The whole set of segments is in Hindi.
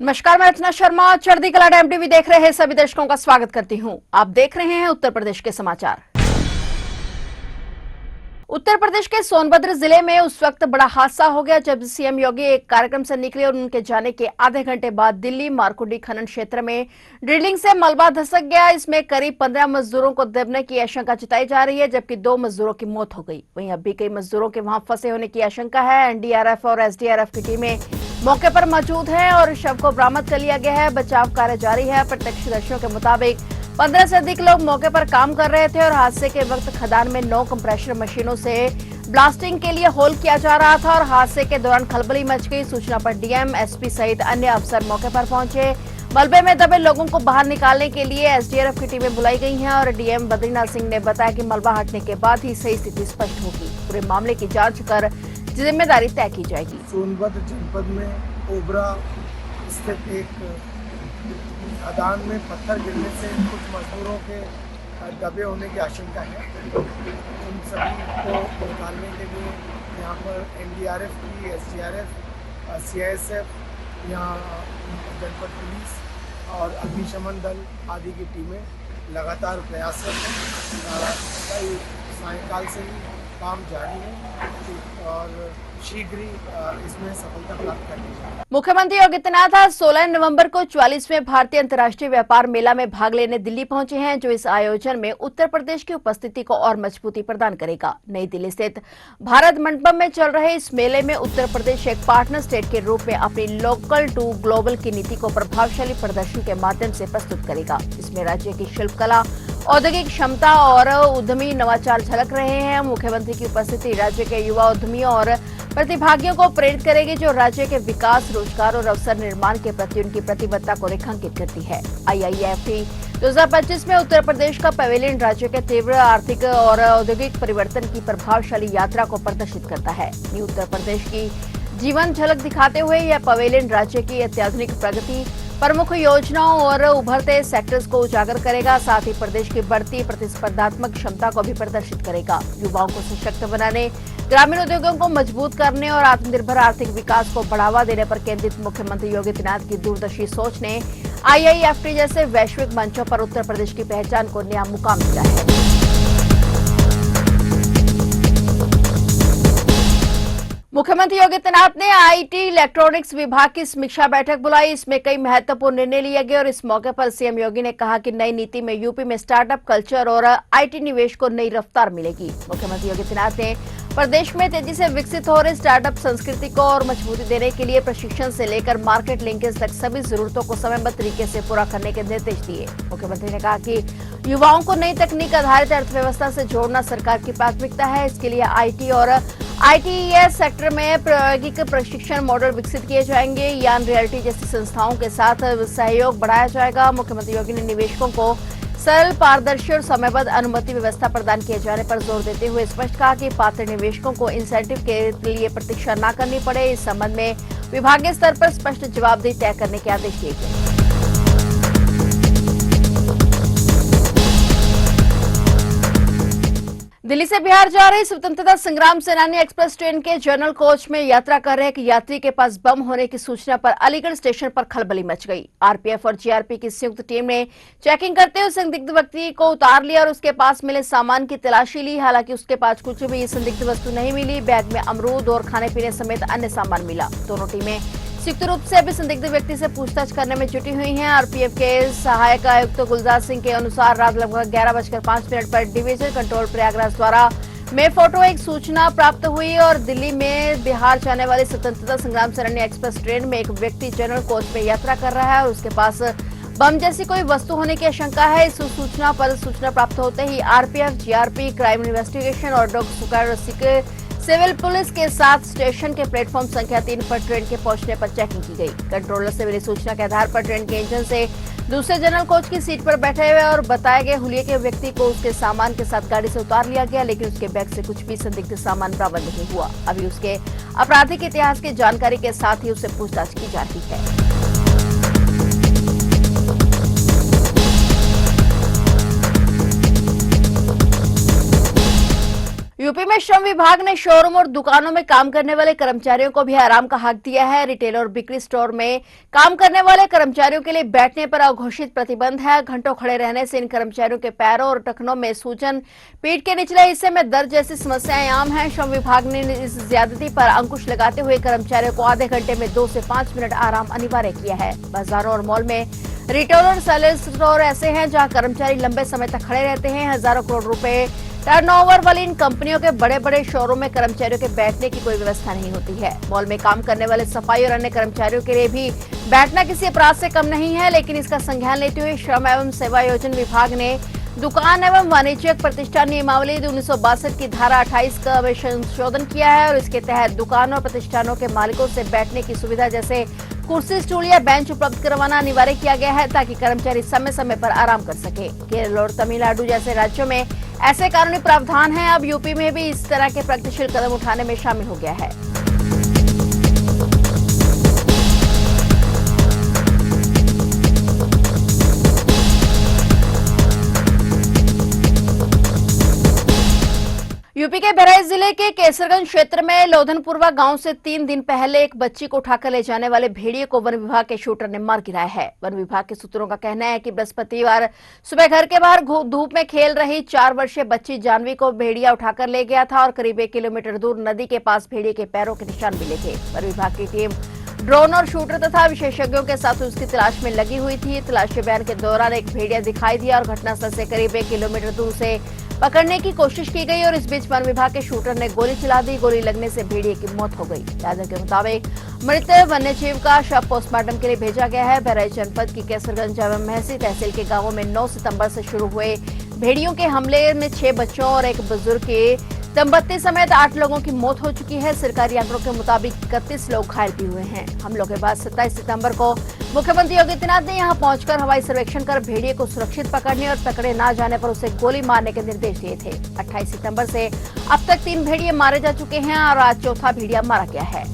नमस्कार, मैं रचना शर्मा। चढ़ती कला टाइम टीवी देख रहे हैं सभी दर्शकों का स्वागत करती हूं। आप देख रहे हैं उत्तर प्रदेश के समाचार। उत्तर प्रदेश के सोनभद्र जिले में उस वक्त बड़ा हादसा हो गया जब सीएम योगी एक कार्यक्रम से निकले और उनके जाने के आधे घंटे बाद दिल्ली मारकुंडी खनन क्षेत्र में ड्रिलिंग से मलबा धसक गया। इसमें करीब 15 मजदूरों को दबने की आशंका जताई जा रही है, जबकि 2 मजदूरों की मौत हो गई। वहीं अब भी कई मजदूरों के वहां फंसे होने की आशंका है। एनडीआरएफ और एसडीआरएफ की टीमें मौके पर मौजूद हैं और शव को बरामद कर लिया गया है। बचाव कार्य जारी है। प्रत्यक्षदर्शियों के मुताबिक 15 से अधिक लोग मौके पर काम कर रहे थे और हादसे के वक्त खदान में 9 कंप्रेशर मशीनों से ब्लास्टिंग के लिए होल किया जा रहा था और हादसे के दौरान खलबली मच गई। सूचना पर डीएम, एसपी सहित अन्य अफसर मौके पर पहुंचे। मलबे में दबे लोगों को बाहर निकालने के लिए एसडीआरएफ की टीमें बुलाई गई हैं और डीएम बद्रीनाथ सिंह ने बताया कि मलबा हटने के बाद ही सही स्थिति स्पष्ट होगी। पूरे मामले की जांच कर जिम्मेदारी तय की जाएगी। सोनभद्र जनपद में ओबरा स्थित एक खदान में पत्थर गिरने से कुछ मजदूरों के दबे होने की आशंका है। उन सभी को निकालने के लिए यहाँ पर एनडीआरएफ की, एसडीआरएफ, सीआईएसएफ, यहाँ जनपद पुलिस और अग्निशमन दल आदि की टीमें लगातार प्रयासरत हैं। कल सायंकाल से ही काम जारी है और शीघ्र ही इसमें सफलता प्राप्त करनी चाहिए। मुख्यमंत्री योगी आदित्यनाथ आज 16 नवंबर को 44वें भारतीय अंतर्राष्ट्रीय व्यापार मेला में भाग लेने दिल्ली पहुंचे हैं, जो इस आयोजन में उत्तर प्रदेश की उपस्थिति को और मजबूती प्रदान करेगा। नई दिल्ली स्थित भारत मंडपम में चल रहे इस मेले में उत्तर प्रदेश एक पार्टनर स्टेट के रूप में अपनी लोकल टू ग्लोबल की नीति को प्रभावशाली प्रदर्शन के माध्यम से प्रस्तुत करेगा। इसमें राज्य की शिल्पकला, औद्योगिक क्षमता और उद्यमी नवाचार झलक रहे हैं। मुख्यमंत्री की उपस्थिति राज्य के युवा उद्यमियों और प्रतिभागियों को प्रेरित करेगी, जो राज्य के विकास, रोजगार और अवसर निर्माण के प्रति उनकी प्रतिबद्धता को रेखांकित करती है। आईआईएफटी 2025 में उत्तर प्रदेश का पवेलियन राज्य के तीव्र आर्थिक और औद्योगिक परिवर्तन की प्रभावशाली यात्रा को प्रदर्शित करता है। न्यू उत्तर प्रदेश की जीवन झलक दिखाते हुए यह पवेलियन राज्य की अत्याधुनिक प्रगति, प्रमुख योजनाओं और उभरते सेक्टर्स को उजागर करेगा। साथ ही प्रदेश की बढ़ती प्रतिस्पर्धात्मक क्षमता को भी प्रदर्शित करेगा। युवाओं को सशक्त बनाने, ग्रामीण उद्योगों को मजबूत करने और आत्मनिर्भर आर्थिक विकास को बढ़ावा देने पर केंद्रित मुख्यमंत्री योगी आदित्यनाथ की दूरदर्शी सोच ने आईआईएफटी जैसे वैश्विक मंचों पर उत्तर प्रदेश की पहचान को नया मुकाम दिया है। मुख्यमंत्री योगी आदित्यनाथ ने आईटी इलेक्ट्रॉनिक्स विभाग की समीक्षा बैठक बुलाई। इसमें कई महत्वपूर्ण निर्णय लिए गए और इस मौके पर सीएम योगी ने कहा कि नई नीति में यूपी में स्टार्टअप कल्चर और आईटी निवेश को नई रफ्तार मिलेगी। मुख्यमंत्री योगी आदित्यनाथ ने प्रदेश में तेजी से विकसित हो रही स्टार्टअप संस्कृति को और मजबूती देने के लिए प्रशिक्षण से लेकर मार्केट लिंकेज तक सभी जरूरतों को समयबद्ध तरीके से पूरा करने के निर्देश दिए। मुख्यमंत्री ने कहा कि युवाओं को नई तकनीक आधारित अर्थव्यवस्था से जोड़ना सरकार की प्राथमिकता है। इसके लिए आईटी और आईटीईएस सेक्टर में प्रायोगिक प्रशिक्षण मॉडल विकसित किए जाएंगे। यान रियल्टी जैसी संस्थाओं के साथ सहयोग बढ़ाया जाएगा। मुख्यमंत्री योगी ने निवेशकों को सरल, पारदर्शी और समयबद्ध अनुमति व्यवस्था प्रदान किए जाने पर जोर देते हुए स्पष्ट कहा कि पात्र निवेशकों को इंसेंटिव के लिए प्रतीक्षा न करनी पड़े। इस संबंध में विभागीय स्तर पर स्पष्ट जवाबदेही तय करने के आदेश दिए गए। दिल्ली से बिहार जा रही स्वतंत्रता संग्राम सेनानी एक्सप्रेस ट्रेन के जनरल कोच में यात्रा कर रहे एक यात्री के पास बम होने की सूचना पर अलीगढ़ स्टेशन पर खलबली मच गई। आरपीएफ और जीआरपी की संयुक्त टीम ने चेकिंग करते हुए संदिग्ध व्यक्ति को उतार लिया और उसके पास मिले सामान की तलाशी ली। हालांकि उसके पास कुछ भी संदिग्ध वस्तु नहीं मिली। बैग में अमरूद और खाने पीने समेत अन्य सामान मिला। दोनों टीमें संयुक्त रूप से अभी संदिग्ध व्यक्ति से पूछताछ करने में जुटी हुई हैं। आरपीएफ के सहायक आयुक्त गुलजार सिंह के अनुसार रात लगभग 11:05 पर डिवीजन कंट्रोल प्रयागराज द्वारा में फोटो एक सूचना प्राप्त हुई और दिल्ली में बिहार जाने वाली स्वतंत्रता संग्राम सेनानी एक्सप्रेस ट्रेन में एक व्यक्ति जनरल कोच में यात्रा कर रहा है और उसके पास बम जैसी कोई वस्तु होने की आशंका है। इस सूचना पर सूचना प्राप्त होते ही आरपीएफ, जीआरपी, क्राइम इन्वेस्टिगेशन और डॉग स्क्वाड सिविल पुलिस के साथ स्टेशन के प्लेटफॉर्म संख्या 3 पर ट्रेन के पहुंचने पर चेकिंग की गई। कंट्रोलर से मिली सूचना के आधार पर ट्रेन के इंजन से दूसरे जनरल कोच की सीट पर बैठे हुए और बताए गए हुलिये के व्यक्ति को उसके सामान के साथ गाड़ी से उतार लिया गया, लेकिन उसके बैग से कुछ भी संदिग्ध सामान बरामद नहीं हुआ। अभी उसके आपराधिक इतिहास की जानकारी के साथ ही उससे पूछताछ की जा रही है। यूपी में श्रम विभाग ने शोरूम और दुकानों में काम करने वाले कर्मचारियों को भी आराम का हक दिया है। रिटेल और बिक्री स्टोर में काम करने वाले कर्मचारियों के लिए बैठने पर अघोषित प्रतिबंध है। घंटों खड़े रहने से इन कर्मचारियों के पैरों और टखनों में सूजन, पीठ के निचले हिस्से में दर्द जैसी समस्याएं आम हैं। श्रम विभाग ने इस ज्यादती पर अंकुश लगाते हुए कर्मचारियों को आधे घंटे में 2 से 5 मिनट आराम अनिवार्य किया है। बाजारों और मॉल में रिटेल और सेलर स्टोर ऐसे हैं जहां कर्मचारी लंबे समय तक खड़े रहते हैं। हजारों करोड़ रुपए टर्नओवर वाली इन कंपनियों के बड़े बड़े शोरूम में कर्मचारियों के बैठने की कोई व्यवस्था नहीं होती है। मॉल में काम करने वाले सफाई और अन्य कर्मचारियों के लिए भी बैठना किसी अपराध से कम नहीं है, लेकिन इसका संज्ञान लेते हुए श्रम एवं सेवायोजन विभाग ने दुकान एवं वाणिज्यिक प्रतिष्ठान नियमावली 1962 की धारा 28 का संशोधन किया है और इसके तहत दुकानों और प्रतिष्ठानों के मालिकों से बैठने की सुविधा जैसे कुर्सी, स्टूल या बेंच उपलब्ध करवाना अनिवार्य किया गया है ताकि कर्मचारी समय समय पर आराम कर सके। केरल और तमिलनाडु जैसे राज्यों में ऐसे कानूनी प्रावधान हैं। अब यूपी में भी इस तरह के प्रगतिशील कदम उठाने में शामिल हो गया है। यूपी के बहराइच जिले के केसरगंज क्षेत्र में लोधनपुरवा गांव से 3 दिन पहले एक बच्ची को उठाकर ले जाने वाले भेड़िए को वन विभाग के शूटर ने मार गिराया है। वन विभाग के सूत्रों का कहना है कि बृहस्पतिवार सुबह घर के बाहर धूप में खेल रही 4 वर्षीय बच्ची जानवी को भेड़िया उठाकर ले गया था और करीब 1 किलोमीटर दूर नदी के पास भेड़िए के पैरों के निशान मिले थे। वन विभाग की टीम ड्रोन और शूटर तथा विशेषज्ञों के साथ उसकी तलाश में लगी हुई थी। तलाशी अभियान के दौरान एक भेड़िया दिखाई दिया और घटनास्थल से करीब 1 किलोमीटर दूर से पकड़ने की कोशिश की गई और इस बीच वन विभाग के शूटर ने गोली चला दी। गोली लगने से भेड़िए की मौत हो गई। ताजा के मुताबिक मृत वन्यजीव का शव पोस्टमार्टम के लिए भेजा गया है। बहराइच जनपद की केसरगंज एवं महसी तहसील के गांवों में 9 सितंबर से शुरू हुए भेड़ियों के हमले में 6 बच्चों और एक बुजुर्ग के दंपत्ति समेत 8 लोगों की मौत हो चुकी है। सरकारी आंकड़ों के मुताबिक 31 लोग घायल भी हुए हैं। हमलों के बाद 27 सितंबर को मुख्यमंत्री योगी आदित्यनाथ ने यहां पहुंचकर हवाई सर्वेक्षण कर भेड़िए को सुरक्षित पकड़ने और पकड़े ना जाने पर उसे गोली मारने के निर्देश दिए थे। 28 सितंबर से अब तक 3 भेड़िए मारे जा चुके हैं और आज चौथा भेड़िया मारा गया है।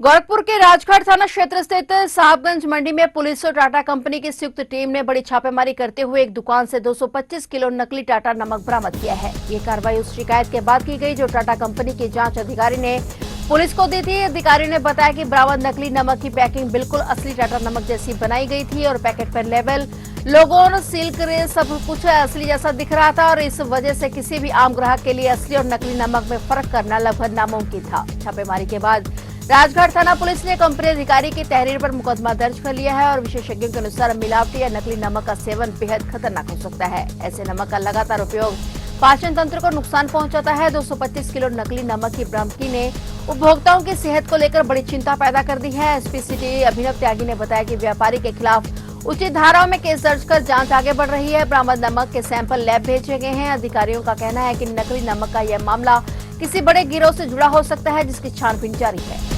गोरखपुर के राजघाट थाना क्षेत्र स्थित साहबगंज मंडी में पुलिस और टाटा कंपनी की संयुक्त टीम ने बड़ी छापेमारी करते हुए एक दुकान से 225 किलो नकली टाटा नमक बरामद किया है। ये कार्रवाई उस शिकायत के बाद की गई जो टाटा कंपनी के जांच अधिकारी ने पुलिस को दी थी। अधिकारी ने बताया कि बरामद नकली नमक की पैकिंग बिल्कुल असली टाटा नमक जैसी बनाई गई थी और पैकेट पर लेबल, लोगो और सील कर सब कुछ असली जैसा दिख रहा था और इस वजह से किसी भी आम ग्राहक के लिए असली और नकली नमक में फर्क करना लगभग नामुमकिन था। छापेमारी के बाद राजघाट थाना पुलिस ने कंपनी अधिकारी की तहरीर पर मुकदमा दर्ज कर लिया है और विशेषज्ञों के अनुसार मिलावटी या नकली नमक का सेवन बेहद खतरनाक हो सकता है। ऐसे नमक का लगातार उपयोग पाचन तंत्र को नुकसान पहुंचाता है। 225 किलो नकली नमक की बरामदगी ने उपभोक्ताओं की सेहत को लेकर बड़ी चिंता पैदा कर दी है। एसपी सिटी अभिनव त्यागी ने बताया कि व्यापारी के खिलाफ उचित धाराओं में केस दर्ज कर जांच आगे बढ़ रही है। बरामद नमक के सैंपल लैब भेजे गए हैं। अधिकारियों का कहना है कि नकली नमक का यह मामला किसी बड़े गिरोह से जुड़ा हो सकता है जिसकी छानबीन जारी है।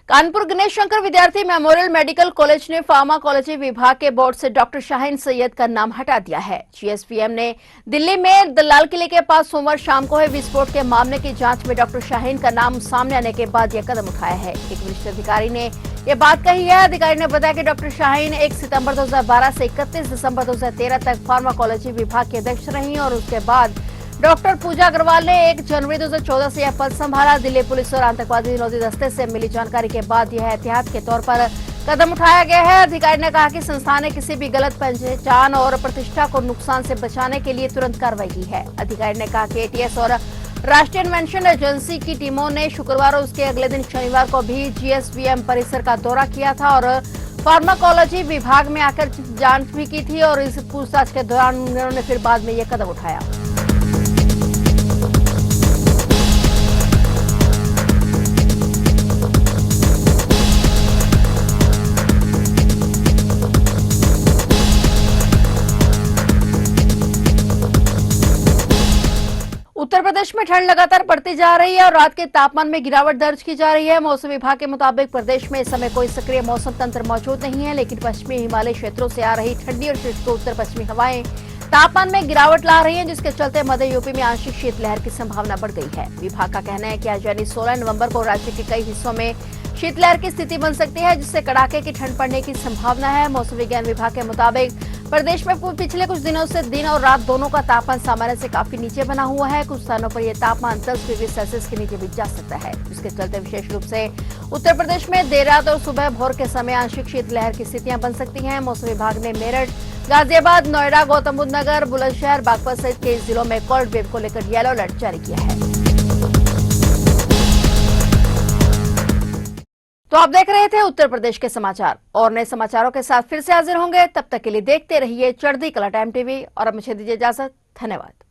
कानपुर गणेश शंकर विद्यार्थी मेमोरियल मेडिकल कॉलेज ने फार्माकोलॉजी विभाग के बोर्ड से डॉक्टर शाहीन सैयद का नाम हटा दिया है। जीएसपीएम ने दिल्ली में लाल किले के पास सोमवार शाम को हुए विस्फोट के मामले की जांच में डॉक्टर शाहीन का नाम सामने आने के बाद यह कदम उठाया है। एक वरिष्ठ अधिकारी ने यह बात कही है। अधिकारी ने बताया कि डॉक्टर शाहीन 1 सितंबर 2012 से 31 दिसंबर 2013 तक फार्माकोलॉजी विभाग के अध्यक्ष रही और उसके बाद डॉक्टर पूजा अग्रवाल ने 1 जनवरी 2014 से यह पद संभाला। दिल्ली पुलिस और आतंकवादी विरोधी दस्ते से मिली जानकारी के बाद यह एहतियात के तौर पर कदम उठाया गया है। अधिकारी ने कहा कि संस्थान ने किसी भी गलत पहचान और प्रतिष्ठा को नुकसान से बचाने के लिए तुरंत कार्रवाई की है। अधिकारी ने कहा कि एटीएस और राष्ट्रीय इन्वेंशन एजेंसी की टीमों ने शुक्रवार और उसके अगले दिन शनिवार को भी जीएसवीएम परिसर का दौरा किया था और फार्माकोलॉजी विभाग में आकर जांच भी की थी और इस पूछताछ के दौरान उन्होंने फिर बाद में यह कदम उठाया। उत्तर प्रदेश में ठंड लगातार बढ़ती जा रही है और रात के तापमान में गिरावट दर्ज की जा रही है। मौसम विभाग के मुताबिक प्रदेश में इस समय कोई सक्रिय मौसम तंत्र मौजूद नहीं है, लेकिन पश्चिमी हिमालय क्षेत्रों से आ रही ठंडी और शुष्क उत्तर पश्चिमी हवाएं तापमान में गिरावट ला रही हैं, जिसके चलते मध्य यूपी में आंशिक शीतलहर की संभावना बढ़ गई है। विभाग का कहना है कि आज यानी 16 नवंबर को राज्य के कई हिस्सों में शीतलहर की स्थिति बन सकती है, जिससे कड़ाके की ठंड पड़ने की संभावना है। मौसम विज्ञान विभाग के मुताबिक प्रदेश में पिछले कुछ दिनों से दिन और रात दोनों का तापमान सामान्य से काफी नीचे बना हुआ है। कुछ स्थानों पर यह तापमान 10 डिग्री सेल्सियस के नीचे भी जा सकता है, जिसके चलते विशेष रूप से उत्तर प्रदेश में देर रात और सुबह भोर के समय आंशिक शीतलहर की स्थितियां बन सकती हैं। मौसम विभाग ने मेरठ, गाजियाबाद, नोएडा, गौतम बुद्ध नगर, बुलंदशहर, बागपत सहित कई जिलों में कोल्ड वेव को लेकर येलो अलर्ट जारी किया है। तो आप देख रहे थे उत्तर प्रदेश के समाचार और नए समाचारों के साथ फिर से हाजिर होंगे। तब तक के लिए देखते रहिए चढ़ती कला टाइम टीवी और अब मुझे दीजिए इजाजत। धन्यवाद।